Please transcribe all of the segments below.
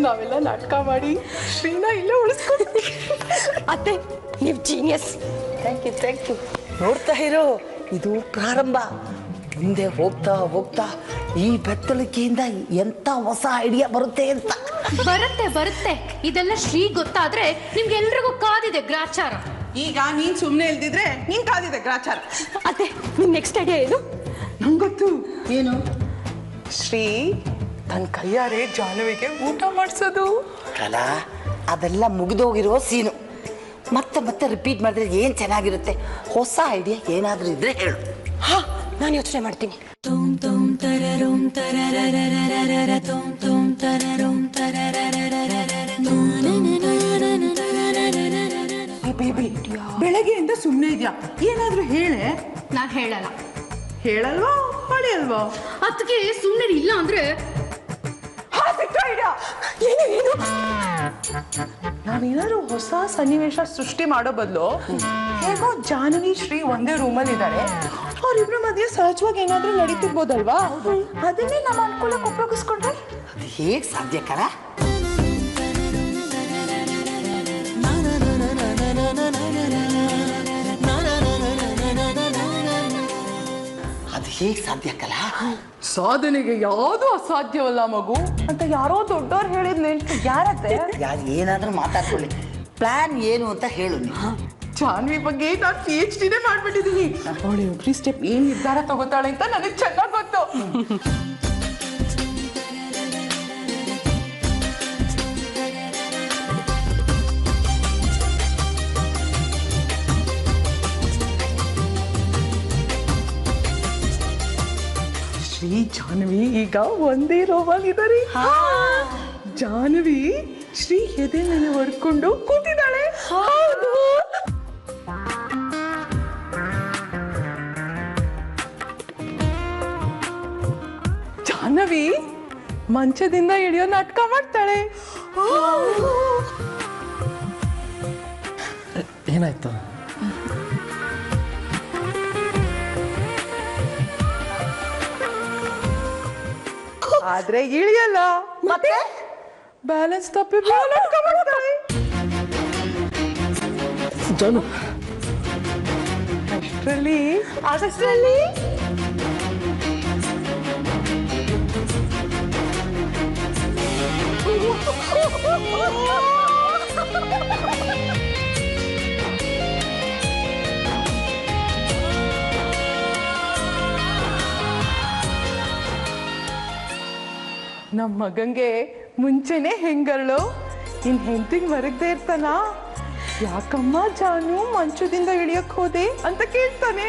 ನಾವೆಲ್ಲ ನಾಟಕ ಮಾಡಿ ಶ್ರೀನ ಇಲ್ಲೇ ಉಳಿಸ್ಕೊಂಡು ಅತ್ತೆ ನೀವು ಜೀನಿಯಸ್. ಥ್ಯಾಂಕ್ ಯು ನೋಡ್ತಾ ಇರೋ, ಇದು ಪ್ರಾರಂಭ. ಮುಂದೆ ಹೋಗ್ತಾ ಹೋಗ್ತಾ ಈ ಬೆತ್ತಳಿಕೆಯಿಂದ ಎಂತ ಹೊಸ ಐಡಿಯಾ ಬರುತ್ತೆ ಅಂತ. ಬರುತ್ತೆ ಇದೆಲ್ಲ ಶ್ರೀ ಗೊತ್ತಾದ್ರೆ ನಿಮ್ಗೆಲ್ರಿಗೂ ಕಾದಿದೆ ಗ್ರಾಚಾರ. ಈಗ ನೀನ್ ಸುಮ್ಮನೆ ಇಲ್ದಿದ್ರೆ ನೀನ್ ಕಾದಿದೆ ಗ್ರಾಚಾರ. ಅತ್ತೆ ನಿಮ್ ನೆಕ್ಸ್ಟ್ ಐಡಿಯಾ ಏನು? ನಂಗೆ ಗೊತ್ತು ಏನು? ಶ್ರೀ ತನ್ನ ಕೈಯಾರೆ ಜಾನುವಿಗೆ ಊಟ ಮಾಡಿಸೋದು. ಕಲಾ, ಅದೆಲ್ಲ ಮುಗಿದೋಗಿರೋ ಸೀನು. ಮತ್ತೆ ರಿಪೀಟ್ ಮಾಡಿದ್ರೆ ಏನು ಚೆನ್ನಾಗಿರುತ್ತೆ. ಹೊಸ ಐಡಿಯಾ ಏನಾದರೂ ಇದ್ರೆ ಹೇಳು. ಹಾ, ನಾನು ಯೋಚನೆ ಮಾಡ್ತೀನಿ. ಬೆಳಗ್ಗೆಯಿಂದ ಸುಮ್ಮನೆ ಇದೆಯಾ? ಏನಾದ್ರೂ ಹೇಳೆ. ನಾನ್ ಹೇಳಲ್ಲ. ಹೇಳಲ್ವಾ? ಹೊಳೆಯಲ್ವಾ? ಅದಕ್ಕೆ ಸುಮ್ಮನೆ ಇಲ್ಲ ಅಂದ್ರೆ ನಾವೇನಾದ್ರು ಹೊಸ ಸನ್ನಿವೇಶ ಸೃಷ್ಟಿ ಮಾಡೋ ಬದಲು ಹೇಗೋ ಜಾಹ್ನವಿ ಶ್ರೀ ಒಂದೇ ರೂಮಲ್ಲಿ ಇದ್ದಾರೆ, ಅವರಿಬ್ರ ಮಧ್ಯೆ ಸಹಜವಾಗಿ ಏನಾದ್ರೂ ನಡೀತಿರ್ಬೋದಲ್ವಾ? ಅದನ್ನೇ ನಮ್ಮ ಅನುಕೂಲಕ್ಕೆ ಉಪಯೋಗಿಸ್ಕೊಂಡ್ರೆ ಅದು ಹೇಗೆ ಸಾಧ್ಯ ಕಲ? ಅದು ಹೇಗೆ ಸಾಧ್ಯ ಕಲ? ಸಾಧನೆಗೆ ಯಾವುದು ಅಸಾಧ್ಯವಲ್ಲ ಮಗು ಅಂತ ಯಾರೋ ದೊಡ್ಡವ್ರು ಹೇಳಿದ್ ನೆನ್ಪು ಯಾರತ್ತೆ? ಯಾರು ಏನಾದರೂ ಮಾತಾಡ್ಕೊಳ್ಳಿ, ಪ್ಲಾನ್ ಏನು ಅಂತ ಹೇಳು. ಜಾಹ್ನವಿ ಬಗ್ಗೆ ನಾನು PhD ಮಾಡ್ಬಿಟ್ಟಿದ್ದೀನಿ. ಅವಳು ಎವ್ರಿ ಸ್ಟೆಪ್ ಏನ್ ನಿರ್ಧಾರ ತಗೋತಾಳೆ ಅಂತ ನನಗೆ ಚೆನ್ನಾಗಿ ಗೊತ್ತು. ಶ್ರೀ ಜಾಹ್ನವಿ ಈಗ ಒಂದೇ ರೋವಾಗಿದ್ದಾರೆ. ಜಾಹ್ನವಿ ಶ್ರೀ ಎದೆ ಮೇಲೆ ಹೊಡ್ಕೊಂಡು ಕೂತಿದ್ದಾಳೆ. ಜಾಹ್ನವಿ ಮಂಚದಿಂದ ಇಳಿಯೋ ನಾಟಕ ಮಾಡ್ತಾಳೆ. ಏನಾಯ್ತು? ಆದ್ರೆ ಇಳಿಯಲ್ಲ, ಮತ್ತೆ ಬ್ಯಾಲೆನ್ಸ್ ತಪ್ಪಿ ನಾಟಕ ಮಾಡ್ತಾಳೆ. ಜಾನು, ಅಷ್ಟರಲ್ಲಿ ನಮ್ಮ ಮಗಂಗೆ ಮುಂಚೆನೆ ಹೆಂಗರಳು, ಇನ್ ಹೆಂಡತಿಗೆ ಮರಗದೆ ಇರ್ತಾನ. ಯಾಕಮ್ಮ ಜಾನು ಮಂಚದಿಂದ ಇಳಿಯಕ್ ಹೋದೆ ಅಂತ ಕೇಳ್ತಾನೆ.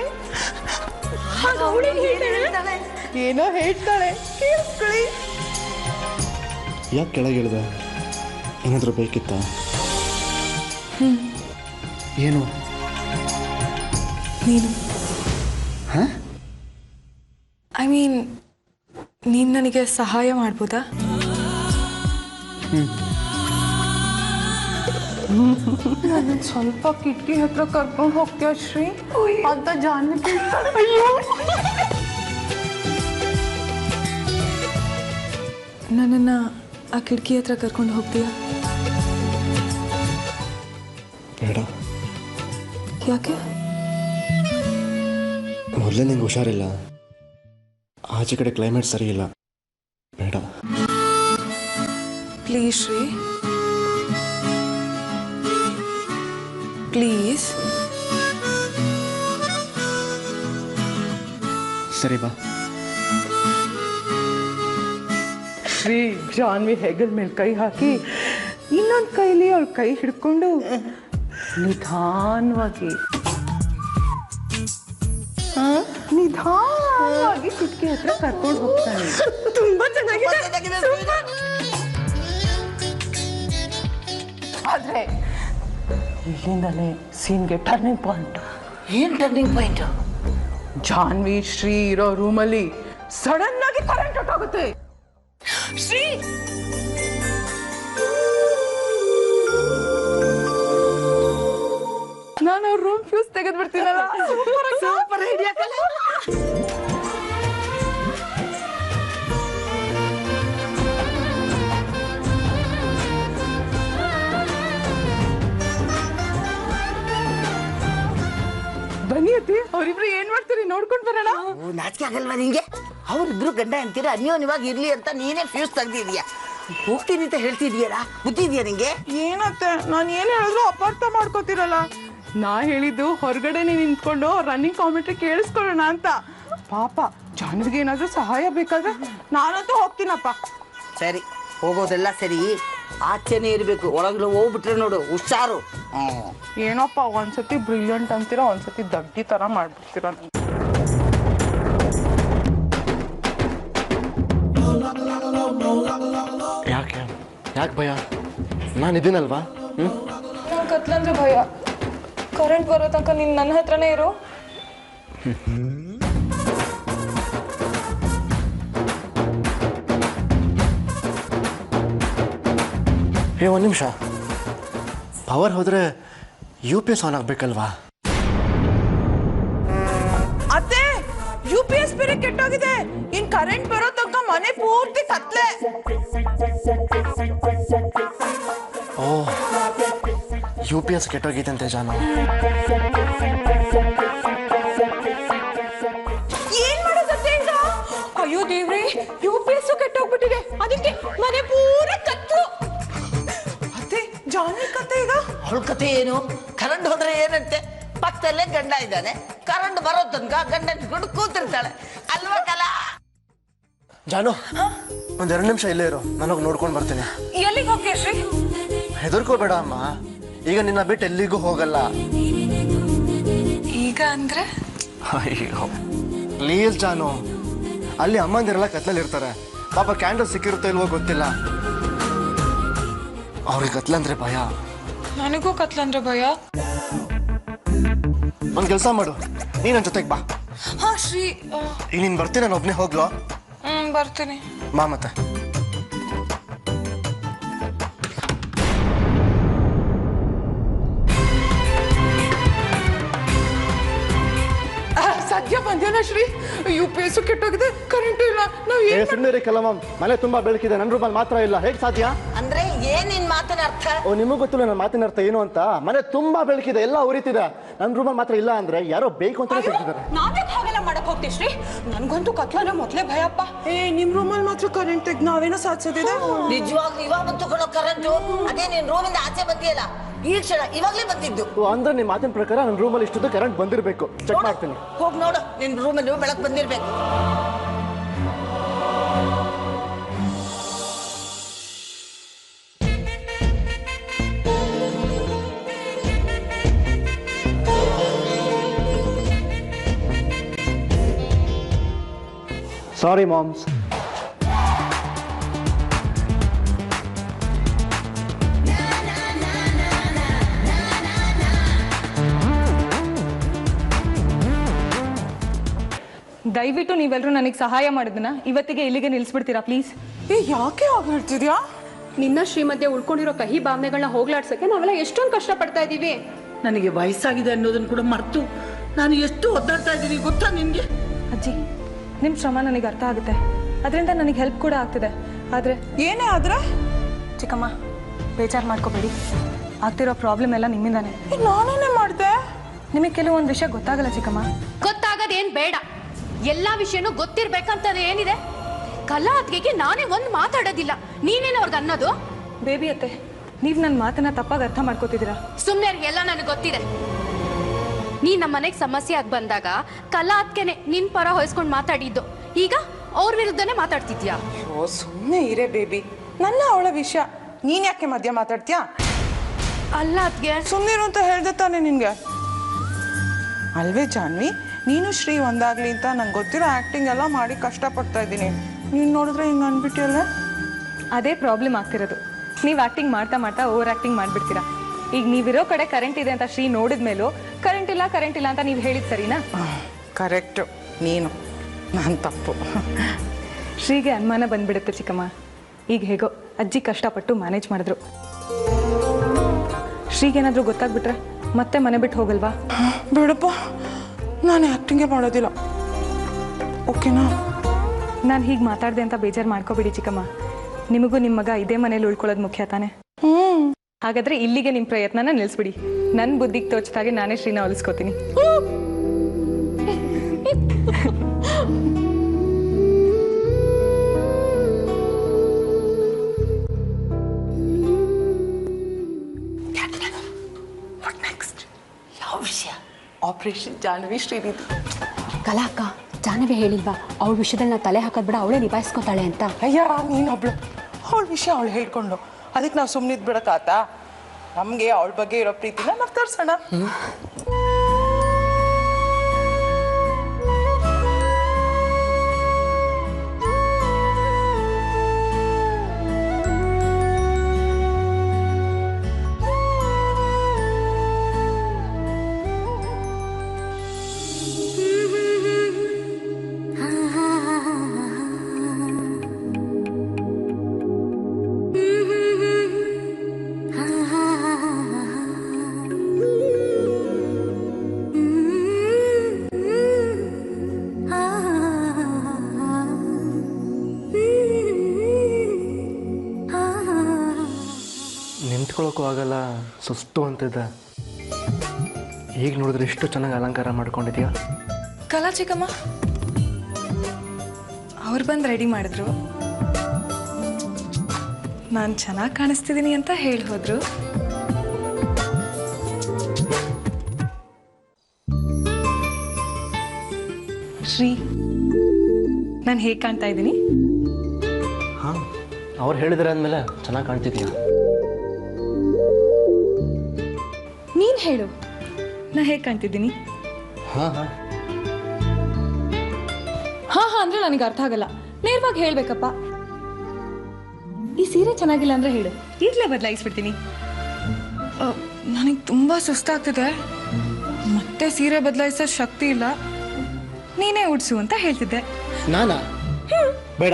ಏನೋ ಹೇಳ್ತಾಳೆ, ಕೇಳಿಸ್ಕೊಳ್ಳಿ. ಯಾಕೆ ಕೆಳಗೆ ಇಳಿದ? ಏನಾದರೂ ಬೇಕಿತ್ತ? ಏನು? ನೀನು ಐ ಮೀನ್ ನೀನು ನನಗೆ ಸಹಾಯ ಮಾಡ್ಬೋದಾ? ಸ್ವಲ್ಪ ಕಿಟಕಿ ಹತ್ರ ಕರ್ಕೊಂಡು ಹೋಗ್ತೀಯ ಶ್ರೀ ಅಂತ ಜಾಹ್ನವಿ. ನನ್ನನ್ನು ಆ ಕಿಟಕಿ ಹತ್ರ ಕರ್ಕೊಂಡು ಹೋಗ್ತೀಯಾ? ಬೇಡ. ಯಾಕೆ? ಮೊದಲೇ ನಿಂಗೆ ಹುಷಾರಿಲ್ಲ, ಆಚೆ ಕಡೆ ಕ್ಲೈಮೇಟ್ ಸರಿ ಇಲ್ಲ. ಬೇಡ ಪ್ಲೀಸ್ ಶ್ರೀ, ಪ್ಲೀಸ್. ಸರಿ ಬಾ. ಶ್ರೀ ಜಾಹ್ನವಿ ಹೆಗಲ್ ಮೇಲೆ ಕೈ ಹಾಕಿ ಇನ್ನೊಂದು ಕೈಲಿ ಅವಳ ಕೈ ಹಿಡ್ಕೊಂಡು ನಿಧಾನವಾಗಿ ಕಿಟಕಿ ಹತ್ರ ಕರ್ಕೊಂಡು ಹೋಗ್ತಾನೆ. ತುಂಬಾ ಚೆನ್ನಾಗಿದೆ. ಆದ್ರೆ ಇಲ್ಲಿಂದಲೇ ಸೀನ್ಗೆ ಟರ್ನಿಂಗ್ ಪಾಯಿಂಟ್. ಏನು ಟರ್ನಿಂಗ್ ಪಾಯಿಂಟ್? ಜಾಹ್ನವಿ ಶ್ರೀ ಇರೋ ರೂಮಲ್ಲಿ ಸಡನ್ ಆಗಿ ಕರೆಂಟ್ ಹೊರಟೋಗುತ್ತೆ. ಶ್ರೀ ನಾನು ಅವ್ರ ರೂಮ್ ಫ್ಯೂಸ್ ತೆಗೆದು ಬಿಡ್ತೀನಲ್ಲ. ಸೂಪರ್ ಐಡಿಯಾ ಕಲ. ಅವರಿಬ್ರು ಏನ್ ಮಾಡ್ತೀರಿ ನೋಡ್ಕೊಂಡ್ ಬರೋಣ. ನಾಚಿಕೆ ಆಗಲ್ವಾ ನಿಂಗೆ? ಅವ್ರಿಬ್ರು ಗಂಡ ಅಂತೀರ ಅನ್ಯೋನ್ಯವಾಗಿ ಇರ್ಲಿ ಅಂತ ನೀನೇ ಫ್ಯೂಸ್ ತೆಗ್ದಿದ್ಯಾ. ಹೋಗ್ತೀನಿ ಅಂತ ಹೇಳ್ತಿದ್ಯಲ್ಲ, ಬುದ್ಧಿ ಇದೆಯಾ ನಿಂಗೆ? ಏನತ್ತೆ ನಾನು ಏನ್ ಹೇಳಿದ್ರು ಅಪಾರ್ಥ ಮಾಡ್ಕೋತಿರಲ್ಲ. ನಾ ಹೇಳಿದ್ದು ಹೊರಗಡೆನೆ ನಿಂತ್ಕೊಂಡು ರನ್ನಿಂಗ್ ಕಾಮೆಂಟ್ರಿ ಕೇಳಿಸ್ಕೊಳ್ಳೋಣ ಅಂತ. ಪಾಪ ಜಾನ್ವಿಗೆ ಏನಾದ್ರೂ ಸಹಾಯ ಬೇಕಾದ್ರೆ ನಾನಂತೂ ಹೋಗ್ತೀನಪ್ಪ. ಸರಿ, ಹೋಗೋದೆಲ್ಲ ಸರಿ, ಆಚೆನೇ ಇರಬೇಕು. ಒಳಗಡೆ ಹೋಗ್ಬಿಟ್ರೆ ನೋಡು ಹುಷಾರು. ಏನಪ್ಪ ಒಂದ್ಸತಿ ಬ್ರಿಲಿಯಂಟ್ ಅಂತೀರಾ, ಒಂದ್ಸತಿ ದಡ್ಡಿ ತರ ಮಾಡ್ಬಿಡ್ತೀರ. ಯಾಕೆ ಯಾಕೆ ಭಯ? ನಾನು ಇದೀನಲ್ವಾ? ನಂಗೆ ಕತ್ಲಂದ್ರೆ ಭಯ. ಕರೆಂಟ್ ಬರೋ ತನಕ ನೀನು ನನ್ನ ಹತ್ರನೇ ಇರು. ಒಂದು ನಿಮಿಷ, ಪವರ್ ಹೋದ್ರೆ UPS ಆನ್ ಆಗ್ಬೇಕಲ್ವಾ? ಅತ್ತೆ UPS ಬೇರೆ ಕೆಟ್ಟೋಗಿದೆ. ಇನ್ ಕರೆಂಟ್ ಬರೋ ತನಕ ಮನೆ ಪೂರ್ತಿ ಕತ್ಲೆ. ಓ, UPS ಕೆಟ್ಟೋಗಿತ್ತಂತೆ ಜಾನು. ಏನ್ ಮಾಡೋದತ್ತೆ ಈಗ? ಅಯ್ಯೋ ದೇವ್ರಿ, UPS ಕೆಟ್ಟೋಗ್ಬಿಟ್ಟಿದೆ. ಅದಕ್ಕೆ ಮನೆ ಪೂರ ಕತ್ಲು. ಅತ್ತೆ ಜಾನ್ವಿ ಕತೆ ಈಗ? ಅವಳ ಕತೆ ಏನು? ಕರೆಂಟ್ ಹೋದ್ರೆ ಏನಂತೆ? ಪಕ್ಕದಲ್ಲೇ ಗಂಡ ಇದ್ದಾನೆ, ಕರೆಂಟ್ ಬರೋ ತನಕ ಗಂಡ ಇಟ್ಕೊಂಡು ಕೂತಿರ್ತಾಳೆ ಅಲ್ವಾ ಕಲ? ಜಾನು, ಒಂದೆರಡು ನಿಮಿಷ ಇಲ್ಲೇ ಇರು, ನಾನೋಗಿ ನೋಡ್ಕೊಂಡು ಬರ್ತೀನಿ. ಎಲ್ಲಿಗೆ ಹೋಗ್ತೀಯ ಶ್ರೀ? ಹೆದರ್ಕೋಬೇಡ ಅಮ್ಮ, ಈಗ ನಿನ್ನ ಬಿಟ್ಟು ಎಲ್ಲಿಗೂ ಹೋಗಲ್ಲ. ಈಗ ಅಂದ್ರೆ? ಅಯ್ಯೋ ಪ್ಲೀಸ್ ಜಾನು, ಅಲ್ಲಿ ಅಮ್ಮಂದಿರೆಲ್ಲ ಕತ್ಲಲ್ಲಿ ಇರ್ತಾರೆ. ಪಾಪ ಕ್ಯಾಂಡಲ್ ಸಿಕ್ಕಿರುತ್ತೋ ಇಲ್ವೋ ಗೊತ್ತಿಲ್ಲ, ಅವ್ರಿಗೆ ಕತ್ಲಂದ್ರೆ ಭಯ. ನನಗೂ ಕತ್ಲಂದ್ರೆ ಭಯ. ಒಂದು ಕೆಲಸ ಮಾಡು, ನೀನು ನನ್ನ ಜೊತೆಗೆ ಬಾ. ಹಾ ಶ್ರೀ, ಈಗ ನೀನು ಬರ್ತೀನಿ, ನಾನು ಒಬ್ಬನೇ ಹೋಗ್ಲೋ? ಬರ್ತೀನಿ. ಬಾ ಮತ್ತೆ. ಸದ್ಯ ಬಂದೇನ ಶ್ರೀ? UPS ಕೆಟ್ಟೋಗಿದೆ, ಕರೆಂಟ್ ಇಲ್ಲ. ನಾವು ಏನ್ ಸುಮ್ಮನೆ ಕಲಮ, ಮನೆ ತುಂಬಾ ಬೆಳಕಿದೆ, ನನ್ನ ರೂಮಲ್ಲಿ ಮಾತ್ರ ಇಲ್ಲ, ಹೇಗೆ ಸಾಧ್ಯ? ಅಂದ್ರೆ ಏನ್ ನಿನ್ ಮಾತಿನ ಅರ್ಥ? ಓ, ನಿಮಗೂ ಗೊತ್ತಿಲ್ಲ ನನ್ನ ಮಾತಿನ ಅರ್ಥ ಏನು ಅಂತ. ಮನೆ ತುಂಬಾ ಬೆಳಕಿದೆ, ಎಲ್ಲ ಉರಿತಿದೆ, ನನ್ನ ರೂಮಲ್ಲಿ ಮಾತ್ರ ಇಲ್ಲ ಅಂದ್ರೆ ಯಾರೋ ಬೇಕು ಅಂತ ಹೇಳ್ತಿದ್ದಾರೆ. ನಾವ್ಯಾಕೆ ಹಾಗೆಲ್ಲ ಮಾಡಕ್ ಹೋಗ್ತೀವಿ ಶ್ರೀ? ನನ್ಗಂತೂ ಕತ್ಲನ ಮೊದ್ಲೇ ಭಯಪ್ಪ. ನಿಮ್ ರೂಮಲ್ಲಿ ಮಾತ್ರ ಕರೆಂಟ್ ತೆಗ್ದು ನಾವೇನೋ ಸಾಧಿಸೋದಿದೆ. ನಿಜವಾಗ್ಲೂ ಇವಾಗ ಬಂತು ಕೊಡೋ ಕರೆಂಟು. ಅದೇ ನೀನ್ ರೂಮಿಂದ ಆಚೆ ಬಂದಿಯಲ್ಲ ಈ ಕ್ಷಣ, ಇವಾಗ್ಲೇ ಬಂದಿದ್ದು. ಅಂದ್ರೆ ನಿಮ್ಮ ಮಾತಿನ ಪ್ರಕಾರ ನನ್ನ ರೂಮಲ್ಲಿ ಇಷ್ಟೊತ್ತು ಕರೆಂಟ್ ಬಂದಿರಬೇಕು. ಚೆಕ್ ಮಾಡ್ತೀನಿ. ಹೋಗಿ ನೋಡು, ನಿನ್ ರೂಮಲ್ಲಿ ಬೆಳಕು ಬಂದಿರ್ಬೇಕು. ಸಾರಿ ಮಾಮ್ಸ್. ದಯವಿಟ್ಟು ನೀವೆಲ್ಲರೂ ನನಗೆ ಸಹಾಯ ಮಾಡಿದ್ನ ಇವತ್ತಿಗೆ ಇಲ್ಲಿಗೆ ನಿಲ್ಲಿಸ್ಬಿಡ್ತೀರಾ ಪ್ಲೀಸ್? ಯಾಕೆ ಹಾಗೆ ಹೇಳ್ತಿದ್ಯಾ? ನಿನ್ನ ಶ್ರೀಮಧ್ಯೆ ಉಳ್ಕೊಂಡಿರೋ ಕಹಿ ಭಾವನೆಗಳನ್ನ ಹೋಗ್ಲಾಡ್ಸಕ್ಕೆ ನಾವೆಲ್ಲ ಎಷ್ಟೊಂದು ಕಷ್ಟ ಪಡ್ತಾ ಇದೀವಿ. ನನಗೆ ವಯಸ್ಸಾಗಿದೆ ಅನ್ನೋದನ್ನ ಕೂಡ ಮರೆತು ನಾನು ಎಷ್ಟು ಒದ್ದಾಡ್ತಾ ಇದ್ದೀನಿ ಗೊತ್ತಾ ನಿನ್ಗೆ? ಅಜ್ಜಿ, ನಿಮ್ಮ ಶ್ರಮ ನನಗೆ ಅರ್ಥ ಆಗುತ್ತೆ, ಅದರಿಂದ ನನಗೆ ಹೆಲ್ಪ್ ಕೂಡ ಆಗ್ತಿದೆ. ಆದರೆ ಏನೇ ಆದ್ರೆ ಚಿಕ್ಕಮ್ಮ, ಬೇಜಾರು ಮಾಡ್ಕೋಬೇಡಿ. ಆಗ್ತಿರೋ ಪ್ರಾಬ್ಲಮ್ ಎಲ್ಲ ನಿಮ್ಮಿಂದಾನೆ. ನಾನೇನೇ ಮಾಡ್ದೆ? ನಿಮಗೆ ಕೆಲವೊಂದು ವಿಷಯ ಗೊತ್ತಾಗಲ್ಲ ಚಿಕ್ಕಮ್ಮ. ಗೊತ್ತಾಗದೇನ್ ಬೇಡ, ಎಲ್ಲಾ ವಿಷಯನೂ ಗೊತ್ತಿರ್ಬೇಕಂತ ಏನಿದೆ? ಕಲಾ ಅದ್ಗೆಗೆ ನಾನೇ ಒಂದ್ ಮಾತಾಡೋದಿಲ್ಲ, ನೀನೇನು ಅವ್ರಿಗೆ ಅನ್ನೋದು? ಬೇಬಿ ಅತ್ತೆ, ನೀವು ನನ್ನ ಮಾತನ್ನ ತಪ್ಪಾಗಿ ಅರ್ಥ ಮಾಡ್ಕೋತಿದ್ದೀರಾ. ಸುಮ್ನೆ ಎಲ್ಲ ನನಗೆ ಗೊತ್ತಿದೆ. ನೀ ನಮ್ಮ ಮನೆಗೆ ಸಮಸ್ಯೆ ಆಗಿ ಬಂದಾಗ ಕಲಾ ಅದ್ಕೆನೆ ನಿನ್ ಪರ ಹೊಯ್ಸ್ಕೊಂಡು ಮಾತಾಡಿದ್ದು, ಈಗ ಅವ್ರ ವಿರುದ್ಧನೇ ಮಾತಾಡ್ತಿದ್ಯಾ? ಓ ಸುಮ್ಮನೆ ಇರೇ ಬೇಬಿ, ನನ್ನ ಅವಳ ವಿಷಯ ನೀನ್ ಯಾಕೆ ಮಧ್ಯ ಮಾತಾಡ್ತೀಯಾ? ಅಲ್ಲ ಅದ್ಗೆ, ಸುಮ್ಮನಿರು ಅಂತ ಹೇಳ್ದೆ ತಾನೆ ನಿನ್ಗೆ. ಅಲ್ವೇ ಜಾನ್ವಿ, ನೀನು ಶ್ರೀ ಒಂದಾಗ್ಲಿ ಅಂತ ನಂಗೆ ಗೊತ್ತಿರೋ ಆಕ್ಟಿಂಗ್ ಎಲ್ಲ ಮಾಡಿ ಕಷ್ಟಪಡ್ತಾ ಇದ್ದೀನಿ. ನೀನು ನೋಡಿದ್ರೆ ಹಿಂಗೆ ಅನ್ಬಿಟ್ಟಿಯಲ್ಲ. ಅದೇ ಪ್ರಾಬ್ಲಮ್ ಆಗ್ತಿರೋದು. ನೀವು ಆ್ಯಕ್ಟಿಂಗ್ ಮಾಡ್ತಾ ಮಾಡ್ತಾ ಓವರ್ ಆ್ಯಕ್ಟಿಂಗ್ ಮಾಡಿಬಿಡ್ತೀರಾ. ಈಗ ನೀವಿರೋ ಕಡೆ ಕರೆಂಟ್ ಇದೆ ಅಂತ ಶ್ರೀ ನೋಡಿದ ಮೇಲೂ ಕರೆಂಟ್ ಇಲ್ಲ ಅಂತ ನೀವು ಹೇಳಿದ್ ಸರಿನಾ? ಕರೆಕ್ಟು, ನೀನು ನಾನು ತಪ್ಪು. ಶ್ರೀಗೆ ಅನುಮಾನ ಬಂದ್ಬಿಡುತ್ತೆ ಚಿಕ್ಕಮ್ಮ. ಈಗ ಹೇಗೋ ಅಜ್ಜಿ ಕಷ್ಟಪಟ್ಟು ಮ್ಯಾನೇಜ್ ಮಾಡಿದ್ರು. ಶ್ರೀಗೇನಾದರೂ ಗೊತ್ತಾಗ್ಬಿಟ್ರೆ ಮತ್ತೆ ಮನೆ ಬಿಟ್ಟು ಹೋಗಲ್ವಾ? ಬೇಡಪ್ಪ, ನಾನು ಆ್ಯಕ್ಟಿಂಗೇ ಮಾಡೋದಿಲ್ಲ, ಓಕೆನಾ? ನಾನು ಹೀಗೆ ಮಾತಾಡಿದೆ ಅಂತ ಬೇಜಾರು ಮಾಡ್ಕೋಬೇಡಿ ಚಿಕ್ಕಮ್ಮ. ನಿಮಗೂ ನಿಮ್ಮ ಮಗ ಇದೇ ಮನೇಲಿ ಉಳ್ಕೊಳ್ಳೋದು ಮುಖ್ಯ ತಾನೆ? ಹಾಗಾದ್ರೆ ಇಲ್ಲಿಗೆ ನಿಮ್ಮ ಪ್ರಯತ್ನನ ನಿಲ್ಲಿಸ್ಬಿಡಿ. ನನ್ನ ಬುದ್ಧಿಗೆ ತೋಚಿದಾಗೆ ನಾನೇ ಶ್ರೀನ ಹೊಲಿಸ್ಕೋತೀನಿ. ಆಪರೇಷನ್ ಜಾನ್ವಿ ಶ್ರೀನಿಧಿ. ಕಲಾ ಅಕ್ಕ, ಜಾನವಿ ಹೇಳಿಲ್ವಾ ಅವಳ ವಿಷಯದಲ್ಲಿ ನಾವು ತಲೆ ಹಾಕೋದು ಬೇಡ, ಅವಳೇ ನಿಭಾಯಿಸ್ಕೋತಾಳೆ ಅಂತ. ಅಯ್ಯ ನೀನೊಬ್ಳು, ಅವಳ ವಿಷಯ ಅವಳು ಹೇಳ್ಕೊಂಡು ಅದಕ್ಕೆ ನಾವು ಸುಮ್ಮನಿದ್ ಬಿಡಕ್ಕಾತ? ನಮಗೆ ಅವಳ ಬಗ್ಗೆ ಇರೋ ಪ್ರೀತಿನ ನಾವು ತೋರ್ಸೋಣ. ನಿಂತ್ಕೊಳ್ಳೋಕ್ಕೂ ಆಗಲ್ಲ, ಸುಸ್ತು ಅಂತಿದ್ದೆ. ಈಗ ನೋಡಿದ್ರೆ ಎಷ್ಟು ಚೆನ್ನಾಗಿ ಅಲಂಕಾರ ಮಾಡ್ಕೊಂಡಿದ್ಯಾ. ಕಲಾ ಚಿಕ್ಕಮ್ಮ ಅವ್ರು ಬಂದು ರೆಡಿ ಮಾಡಿದ್ರು. ನಾನು ಚೆನ್ನಾಗಿ ಕಾಣಿಸ್ತಿದ್ದೀನಿ ಅಂತ ಹೇಳಿ ಹೋದ್ರು. ಶ್ರೀ, ನಾನು ಹೇಗೆ ಕಾಣ್ತಾ ಇದ್ದೀನಿ? ಹಾಂ, ಅವ್ರು ಹೇಳಿದ್ರೆ ಅಂದಮೇಲೆ ಚೆನ್ನಾಗಿ ಕಾಣ್ತಿದ್ಯಾ. ನೀನು ಹೇಳು, ನಾ ಹೇಗೆ ಕಾಣ್ತಿದ್ದೀನಿ? ಹಾಂ ಹಾಂ ಹಾಂ ಹಾಂ ಅಂದರೆ ನನಗೆ ಅರ್ಥ ಆಗಲ್ಲ. ನೇರವಾಗಿ ಹೇಳಬೇಕಪ್ಪ. ಈ ಸೀರೆ ಚೆನ್ನಾಗಿಲ್ಲ ಅಂದರೆ ಹೇಳು, ಈಗಲೇ ಬದಲಾಯಿಸ್ಬಿಡ್ತೀನಿ. ನನಗೆ ತುಂಬ ಸುಸ್ತಾಗ್ತಿದೆ, ಮತ್ತೆ ಸೀರೆ ಬದಲಾಯಿಸೋ ಶಕ್ತಿ ಇಲ್ಲ. ನೀನೇ ಉಡ್ಸು ಅಂತ ಹೇಳ್ತಿದ್ದೆ. ನಾನಾ? ಬೇಡ,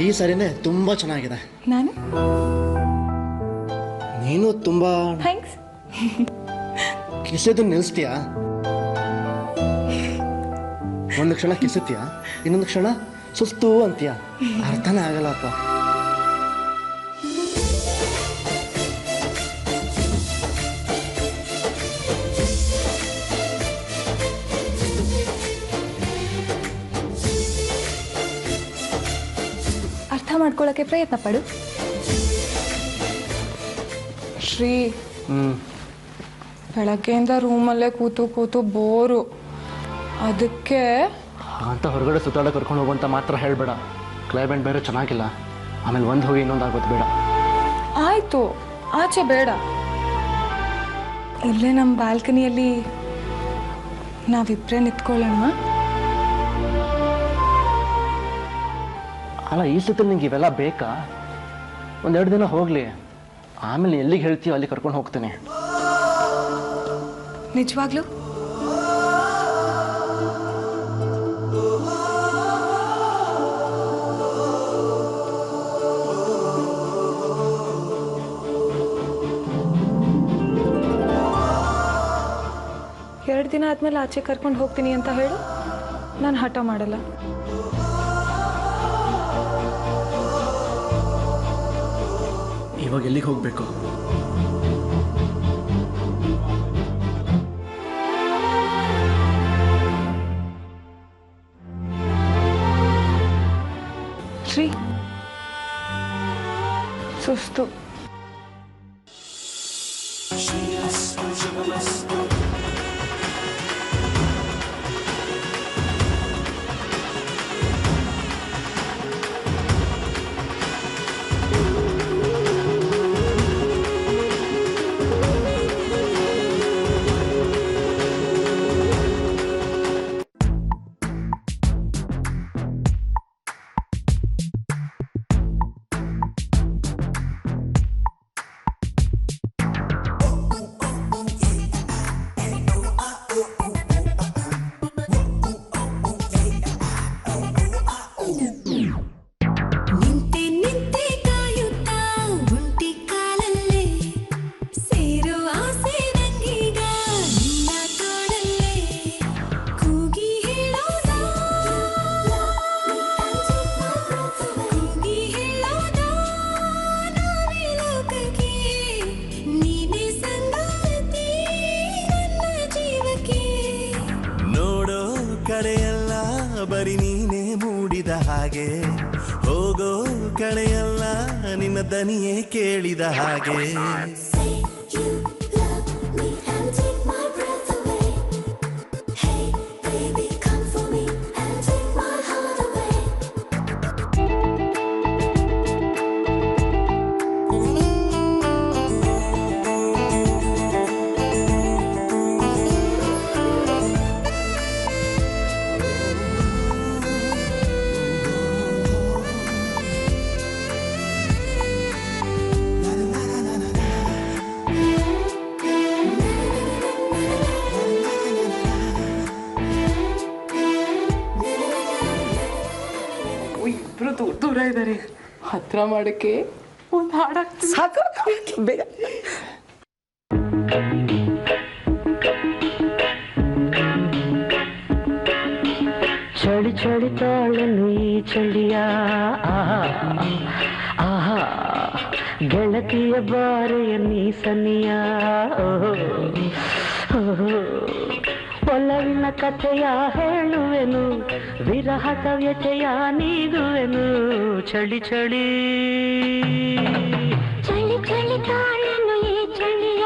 ಈ ಸರಿನೇ ತುಂಬ ಚೆನ್ನಾಗಿದೆ. ನಾನು ನೀನು ತುಂಬ ಥ್ಯಾಂಕ್ಸ್. ಕಿಸೋದು ನಿಲ್ಲಿಸ್ತೀಯಾ? ಒಂದು ಕ್ಷಣ ಕಿಸುತ್ತೀಯಾ, ಇನ್ನೊಂದು ಕ್ಷಣ ಸುಸ್ತು ಅಂತೀಯ. ಅರ್ಥನೇ ಆಗಲ್ಲಪ್ಪ. ಅರ್ಥ ಮಾಡ್ಕೊಳ್ಳೋಕ್ಕೆ ಪ್ರಯತ್ನ ಪಡು. ಶ್ರೀ, ಬೆಳಗ್ಗೆಯಿಂದ ರೂಮಲ್ಲೇ ಕೂತು ಕೂತು ಬೋರು. ಅದಕ್ಕೆ ಅಂತ ಹೊರಗಡೆ ಸುತ್ತಾಡೋ ಕರ್ಕೊಂಡು ಹೋಗುವಂತ ಮಾತ್ರ ಹೇಳಬೇಡ. ಕ್ಲೈಮೇಟ್ ಬೇರೆ ಚೆನ್ನಾಗಿಲ್ಲ, ಆಮೇಲೆ ಒಂದು ಹೋಗಿ ಇನ್ನೊಂದು ಆಗೋದು ಬೇಡ. ಆಯಿತು, ಆಚೆ ಬೇಡ. ಇಲ್ಲೇ ನಮ್ಮ ಬಾಲ್ಕನಿಯಲ್ಲಿ ನಾವಿಬ್ಬರೇ ನಿಂತ್ಕೊಳ್ಳೋಣ. ಅಲ್ಲ, ಈ ಸತಿ ನಿಂಗೆ ಇವೆಲ್ಲ ಬೇಕಾ? ಒಂದೆರಡು ದಿನ ಹೋಗಲಿ, ಆಮೇಲೆ ಎಲ್ಲಿಗೆ ಹೇಳ್ತೀಯೋ ಅಲ್ಲಿ ಕರ್ಕೊಂಡು ಹೋಗ್ತೀನಿ. ನಿಜವಾಗ್ಲೂ? ಎರಡು ದಿನ ಆದಮೇಲೆ ಆಚೆ ಕರ್ಕೊಂಡು ಹೋಗ್ತೀನಿ ಅಂತ ಹೇಳು, ನಾನು ಹಠ ಮಾಡಲ್ಲ. ಇವಾಗ ಎಲ್ಲಿಗೆ ಹೋಗಬೇಕು? ಶ್ರೀ, ಸುಸ್ತು. ಕಡೆಯಲ್ಲ ಬರಿ ನೀನೇ ಮೂಡಿದ ಹಾಗೆ, ಹೋಗೋ ಕಡೆಯಲ್ಲ ನಿನ್ನ ದನಿಯೇ ಕೇಳಿದ ಹಾಗೆ. ಹತ್ರ ಮಾಡಕ್ಕೆ ಒಂದು ಹಾಡಾಗ್ತೀನಿ. ಸಾಕು ಬೇಗ. ಚಳಿ ಚಳಿ ತಾಳನು ಈ ಚಳಿಯ ಆಹಾ ಗೆಳತಿಯ ಬಾರೆಯ ನೀಸನಿಯ ಒಲವಿನ ಕಥೆಯ ಹೇಳುವೆನು ವಿರಹದ ವ್ಯಥೆಯ ನೀಗುವೆನು ಚಳಿ ಚಳಿ ಚಳಿ ಚಳಿ ತಾಳನು ಈ ಚಳಿಯ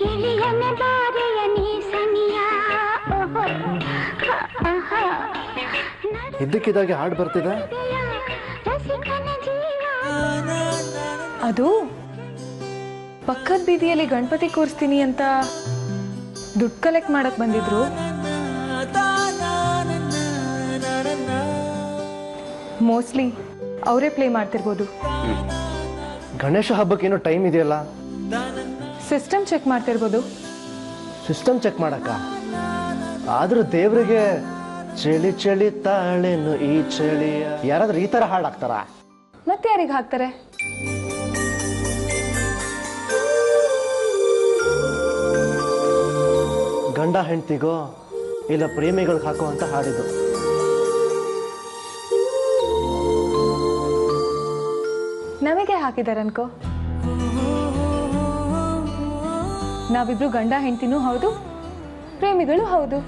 ಗೆಳೆಯನ ಬಾರೆಯ ನೀಸನಿಯ ಇದ್ದಕ್ಕಿದ್ದಾಗೆ ಹಾಡು ಬರ್ತಿದೆ. ಅದು ಪಕ್ಕದ ಬೀದಿಯಲ್ಲಿ ಗಣಪತಿ ಕೂರಿಸ್ತೀನಿ ಅಂತ ದುಡ್ಡು ಕಲೆಕ್ಟ್ ಮಾಡಕ್ ಬಂದಿದ್ರು. ಮೋಸ್ಟ್ಲಿ ಅವರೇ ಪ್ಲೇ ಮಾಡ್ತಿರ್ಬೋದು. ಗಣೇಶ ಹಬ್ಬಕ್ಕೇನೋ ಟೈಮ್ ಇದೆಯಲ್ಲ, ಸಿಸ್ಟಮ್ ಚೆಕ್ ಮಾಡ್ತಿರ್ಬೋದು. ಸಿಸ್ಟಮ್ ಚೆಕ್ ಮಾಡಕ್ಕ? ಆದ್ರೂ ದೇವ್ರಿಗೆ ಚಳಿ ಚಳಿ ತಾಳೇನು ಈ ಚಳಿ ಯಾರಾದ್ರೂ ಈ ತರ ಹಾಡು ಹಾಕ್ತಾರ? ಮತ್ತೆ ಯಾರಿಗೆ ಹಾಕ್ತಾರೆ? ಗಂಡ ಹೆಂಡ್ತಿಗೋ ಇಲ್ಲ ಪ್ರೇಮಿಗಳಿಗೆ ಹಾಕೋ ಅಂತ ಹಾಡಿದ್ದು. ನಮಗೆ ಹಾಕಿದಾರೆ ಅನ್ಕೋ. ನಾವಿಬ್ರು ಗಂಡ ಹೆಂಡ್ತಿನೂ ಹೌದು, ಪ್ರೇಮಿಗಳು ಹೌದು.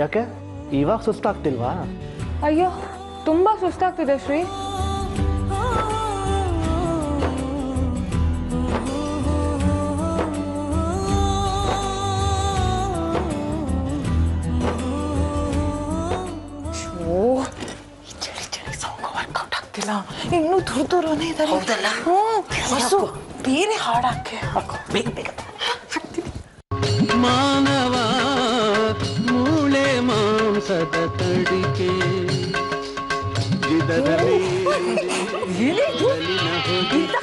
ಯಾಕೆ ಇವಾಗ ಸುಸ್ತಾಗ್ತಿಲ್ವಾ? ಅಯ್ಯೋ ತುಂಬಾ ಸುಸ್ತಾಗ್ತಿದೆ ಶ್ರೀ. ಇನ್ನೂ ದೂರನೇ ಇದ್ದಾರೆ. ಬೇರೆ ಹಾಡಾಕೆ ಬೇಗ ಬೇಗ. ಮಾನವ ಮೂಳೆ ಮಾಂಸದ ತಡಿಕೆ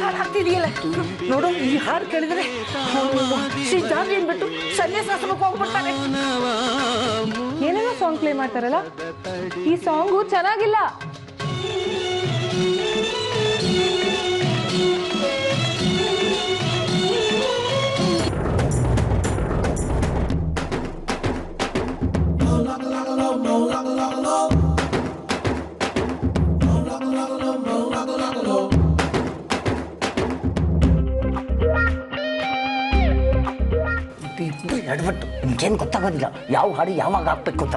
ಹಾಡ್ತಿದೆಯಲ್ಲ ನೋಡು, ಈ ಹಾಡು ಕೇಳಿದ್ರೆ ಜಾರಿ ಅಂದ್ಬಿಟ್ಟು ಸನ್ಯಾಸಾಶ್ರಮಕ್ಕೆ ಹೋಗ್ಬಿಡ್ತಾರೆ. ಏನೇನೋ ಸಾಂಗ್ ಪ್ಲೇ ಮಾಡ್ತಾರಲ್ಲ, ಈ ಸಾಂಗು ಚೆನ್ನಾಗಿಲ್ಲ. ಎಡವಟ್ಟು ನಿಮ್ಗೇನು ಗೊತ್ತಾಗೋದಿಲ್ಲ, ಯಾವ ಹಾಡು ಯಾವಾಗ ಹಾಕ್ಬೇಕು ಅಂತ.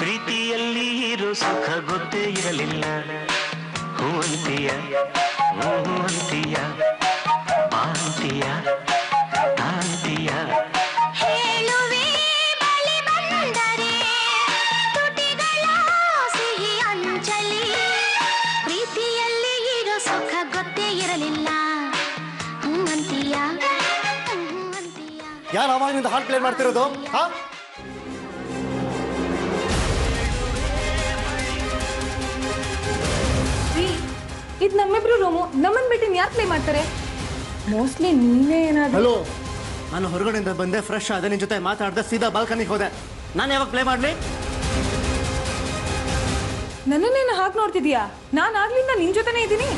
ಪ್ರೀತಿಯಲ್ಲಿ ಇರೋ ಸುಖ ಗೊತ್ತೇ ಇರಲಿಲ್ಲ. ಹೂವಂತಿಯ ಹೂವಂತಿಯ ಆಂತಿಯ ಆಂತಿಯ ಹೇಳುವೆ ಬಳಿ ಬಂದರೆ ತುಟಿಗಳ ಸಿಹಿ ಅಂಚಲಿ. ಪ್ರೀತಿಯಲ್ಲಿ ಇರೋ ಸುಖ ಗೊತ್ತೇ ಇರಲಿಲ್ಲ. ಹೂವಂತಿಯ ಹೂವಂತಿಯ. ಯಾರು ಅವಾಗಿನಿಂದ ಹಾಡು ಪ್ಲೇ ಮಾಡ್ತಿರೋದು? ಹಾ, ಇದು ನಮ್ಮಿಬ್ರು ರೂಮು, ನಮ್ಮನ್ ಬಿಟ್ಟು ಯಾರು ಪ್ಲೇ ಮಾಡ್ತಾರೆ? ಮೋಸ್ಟ್ಲಿ ನೀವೇ ಏನಾದ್ರು. ಹಲೋ, ನಾನು ಹೊರಗಡೆಯಿಂದ ಬಂದೆ, ಫ್ರೆಶ್ ಆದೆ, ನಿನ್ ಜೊತೆ ಮಾತಾಡ್ದೆ, ಸೀದಾ ಬಾಲ್ಕನಿಗೆ ಹೋದೆ. ನಾನು ಯಾವಾಗ ಪ್ಲೇ ಮಾಡ್ಲಿ? ನನ್ನನ್ನೇನು ಹಾಗೆ ನೋಡ್ತಿದ್ಯಾ? ನಾನು ಆಗ್ಲಿಂದ ನಿನ್ ಜೊತೆನೇ ಇದ್ದೀನಿ.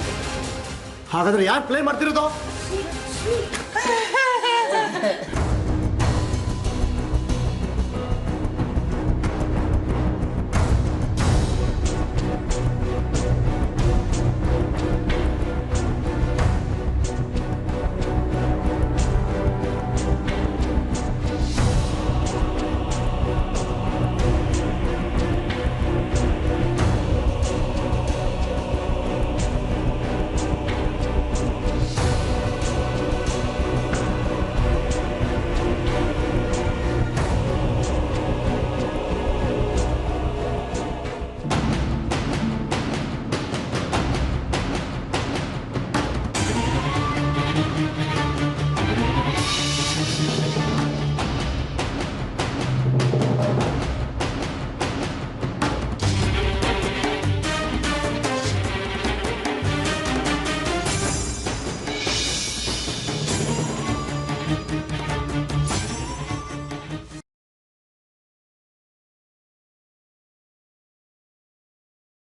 ಹಾಗಾದ್ರೆ ಯಾರು ಪ್ಲೇ ಮಾಡ್ತಿರೋದು?